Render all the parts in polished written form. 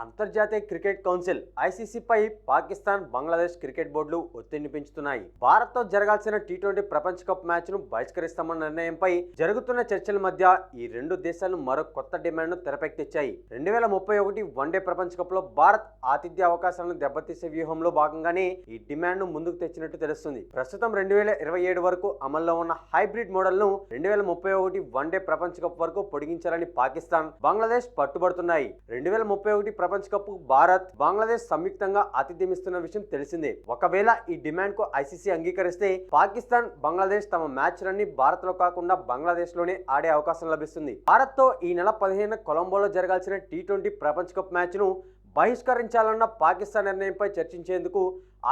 అంతర్జాతీయ cricket council ఐసీసీపై Pakistan, Bangladesh cricket బోర్డులు ఒత్తిడిని పెంచుతున్నాయి. భారత్తో జరగాల్సిన టీ20 ప్రపంచ కప్ మ్యాచ్ను బహిష్కరిస్తామన్న నిర్ణయంపై జరుగుతున్న చర్చల మధ్య ఈ రెండు దేశాలు మరో కొత్త డిమాండ్ను తెరపైకెత్తాయి. 2031 వన్డే ప్రపంచ కప్లో భారత్ ఆతిథ్య అవకాశాలను దెబ్బతీసే వ్యూహంలో భాగంగానే ఈ డిమాండ్ను ముందుకు తెచ్చినట్టు తెలుస్తుంది. ప్రస్తుతం 2027 వరకు అమల్లో ఉన్న హైబ్రిడ్ మోడల్ను 2031 వన్డే ప్రపంచ కప్ వరకు పొడిగించాలని పాకిస్తాన్, బంగ్లాదేశ్ పట్టుబడుతున్నాయి. 2031 ప్రపంచ కప్ భారత్, బంగ్లాదేశ్ సంయుక్తంగా ఆతిథ్యమిస్తున్న విషయం తెలిసిందే. ఒకవేళ ఈ డిమాండ్ కు ఐసీసీ అంగీకరిస్తే పాకిస్తాన్, బంగ్లాదేశ్ తమ మ్యాచ్లన్నీ భారత్ లో కాకుండా బంగ్లాదేశ్ లోనే ఆడే అవకాశం లభిస్తుంది. భారత్ తో ఈ నెల 15 కొలంబోలో జరగాల్సిన టీ20 ప్రపంచ కప్ మ్యాచ్ ను బహిష్కరించాలన్న పాకిస్తాన్ నిర్ణయంపై చర్చించేందుకు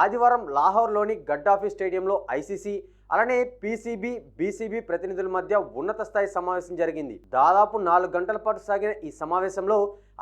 ఆదివారం లాహోర్లోని గడ్డాఫీ స్టేడియంలో ఐసీసీ అలానే పీసీబీ, బీసీబీ ప్రతినిధుల మధ్య ఉన్నత స్థాయి సమావేశం జరిగింది. దాదాపు 4 గంటల పాటు సాగిన ఈ సమావేశంలో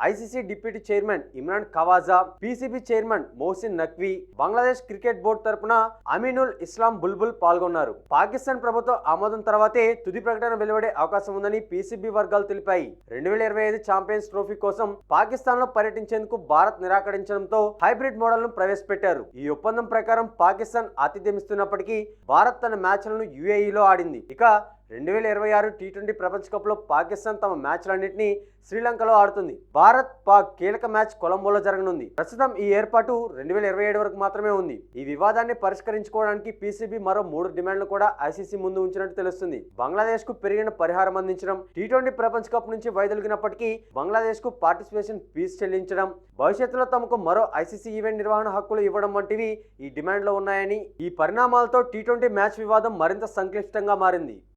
ICC deputy chairman Imran Khawaja, PCB chairman Mohsin Naqvi, Bangladesh cricket board తరపున అమీనుల్ ఇస్లాం బుల్బుల్ పాల్గొన్నారు. పాకిస్తాన్ ప్రభుత్వం ఆమోదం తర్వాతే తుది ప్రకటన వెలువడే అవకాశం ఉందని పీసీబీ వర్గాలు తెలిపాయి. 2025 ఛాంపియన్స్ ట్రోఫీ కోసం పాకిస్తాన్ లో పర్యటించేందుకు భారత్ నిరాకరించడంతో హైబ్రిడ్ మోడల్ ను ప్రవేశపెట్టారు. ఈ ఒప్పందం ప్రకారం పాకిస్తాన్ ఆతిథ్యమిస్తున్నప్పటికీ భారత్ తన మ్యాచ్లను యూఏఈలో ఆడింది. ఇక 2026 టీ20 ప్రపంచ కప్ లో పాకిస్తాన్ తమ మ్యాచ్లన్నింటినీ శ్రీలంకలో ఆడుతుంది. భారత్, పాక్ కీలక మ్యాచ్ కొలంబోలో జరగనుంది. ప్రస్తుతం ఈ ఏర్పాటు 2027 వరకు మాత్రమే ఉంది. ఈ వివాదాన్ని పరిష్కరించుకోవడానికి పీసీబీ మరో 3 డిమాండ్లు కూడా ఐసీసీ ముందు ఉంచినట్టు తెలుస్తుంది. బంగ్లాదేశ్ కు పెరిగిన పరిహారం అందించడం, టీ20 ప్రపంచ కప్ నుంచి వైదొలిగినప్పటికీ బంగ్లాదేశ్ కు పార్టిసిపేషన్ ఫీజు చెల్లించడం, భవిష్యత్తులో తమకు మరో ఐసీసీ ఈవెంట్ నిర్వహణ హక్కులు ఇవ్వడం వంటివి ఈ డిమాండ్లో ఉన్నాయని, ఈ పరిణామాలతో టీ20 మ్యాచ్ వివాదం మరింత సంక్లిష్టంగా మారింది.